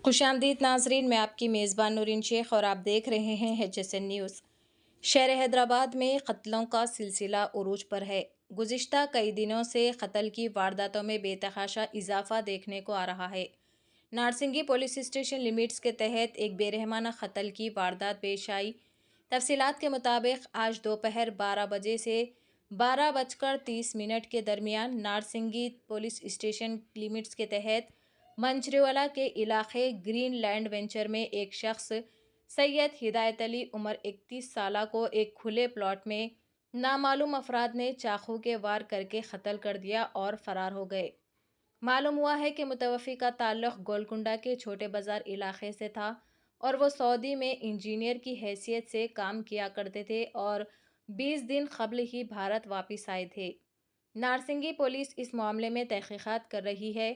खुशामदीद नाजरीन, मैं आपकी मेज़बान नूरिन शेख और आप देख रहे हैं HSN न्यूज़। शहर हैदराबाद में कत्लों का सिलसिला उरूज पर है। गुज़िश्ता कई दिनों से कत्ल की वारदातों में बेतहाशा इजाफा देखने को आ रहा है। नारसिंगी पुलिस स्टेशन लिमिट्स के तहत एक बेरहमाना कत्ल की वारदात पेश आई। तफसीलात के मुताबिक आज दोपहर 12 बजे से 12:30 के दरमियान नारसिंगी पुलिस स्टेशन लिमिट्स के तहत मंचरेवाला के इलाके ग्रीन लैंड वेंचर में एक शख्स सैयद हिदायत अली उम्र 31 साल को एक खुले प्लॉट में नामालूम अफराद ने चाकू के वार करके कत्ल कर दिया और फरार हो गए। मालूम हुआ है कि मुतवफ़्फ़ी का ताल्लुक़ गोलकुंडा के छोटे बाज़ार इलाके से था और वो सऊदी में इंजीनियर की हैसियत से काम किया करते थे और 20 दिन क़ब्ल ही भारत वापस आए थे। नारसिंगी पुलिस इस मामले में तहक़ीक़ात कर रही है।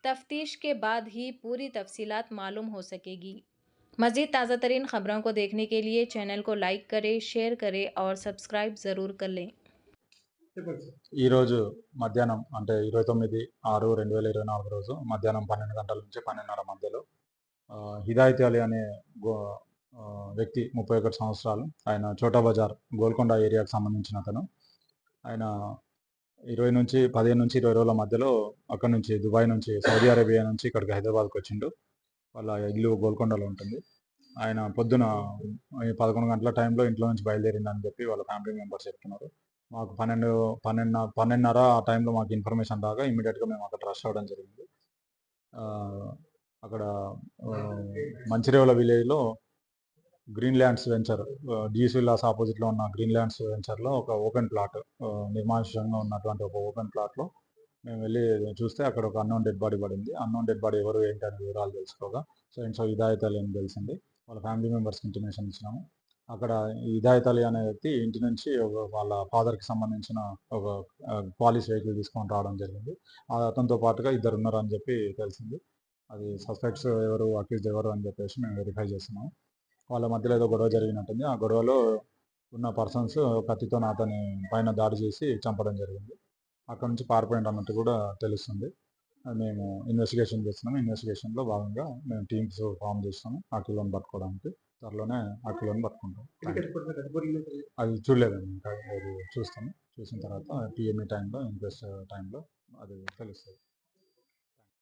तफ्तीश के बाद ही पूरी तफसीलात मालूम हो सकेगी। मज़ीद ताज़ा तरीन ख़बरों को देखने के लिए चैनल को लाइक करें, शेयर करें और सब्सक्राइब ज़रूर कर लें। ఈరోజు మధ్యాహ్నం అంటే 29/6/2024 రోజు మధ్యాహ్నం 12 గంటల నుంచి 12:30 మధ్యలో హిదాయత్ అలీ అనే వ్యక్తి 31 సంవత్సరాలు, ఆయన చోటా బజార్ గోల్కొండ ఏరియాకు సంబంధించిన అతను. ఆయన 15 నుంచి 20 రోజుల మధ్యలో అక్కడ నుంచి దుబాయ్ నుంచి సౌదీ అరేబియా నుంచి ఇక్కడికి హైదరాబాద్కి వచ్చిండు. వాళ్ళ ఇల్లు గోల్కొండలో ఉంటుంది. ఆయన పొద్దున 11 గంటల టైంలో ఇంట్లో నుంచి బయలుదేరిందని చెప్పి వాళ్ళ ఫ్యామిలీ మెంబర్స్ చెప్తున్నారు. మాకు 12:30 ఆ టైంలో మాకు ఇన్ఫర్మేషన్ రాగా ఇమ్మీడియట్గా మేము అక్కడ రష్ అవ్వడం జరిగింది. అక్కడ మంచిరేవుల విలేజ్లో గ్రీన్ ల్యాండ్స్ వెంచర్, జీస్ విల్లాస్ ఆపోజిట్లో ఉన్న గ్రీన్ ల్యాండ్స్ వెంచర్లో ఒక ఓపెన్ ప్లాట్, నిర్మానుష్యంగా ఉన్నటువంటి ఒక ఓపెన్ ప్లాట్లో మేము వెళ్ళి చూస్తే అక్కడ ఒక అన్నోన్ డెడ్ బాడీ పడింది. అన్నోన్ డెడ్ బాడీ ఎవరు ఏంటి అని వివరాలు తెలుసుకోగా సో హిదాయత్ అలీ అని తెలిసింది. వాళ్ళ ఫ్యామిలీ మెంబర్స్కి ఇంటిమేషన్ ఇచ్చినాము. అక్కడ హిదాయత్ అలీ అనే వ్యక్తి ఇంటి నుంచి వాళ్ళ ఫాదర్కి సంబంధించిన ఒక పాలిష్ వెహికల్ తీసుకొని రావడం జరిగింది. అతనితో పాటుగా ఇద్దరు ఉన్నారని చెప్పి తెలిసింది. అది సస్పెక్ట్స్ ఎవరు, అక్యూజ్డ్ ఎవరు అని చెప్పేసి మేము వెరిఫై చేస్తున్నాము. వాళ్ళ మధ్యలో ఏదో గొడవ జరిగినట్టుంది. ఆ గొడవలో ఉన్న పర్సన్స్ కత్తితో అతని పైన దాడి చేసి చంపడం జరిగింది. అక్కడ నుంచి పారిపోయింది అన్నట్టు కూడా తెలుస్తుంది. మేము ఇన్వెస్టిగేషన్ చేస్తున్నాము. ఇన్వెస్టిగేషన్లో భాగంగా మేము టీమ్స్ ఫామ్ చేస్తాము ఆ కిలోని పట్టుకోవడానికి. త్వరలోనే ఆ కిలోని పట్టుకుంటాం. అది చూడలేదండి, ఇంకా అది చూస్తాము. చూసిన తర్వాత పిఎంఈ టైంలో, ఇన్క్వెస్ట్ టైంలో అది తెలుస్తుంది.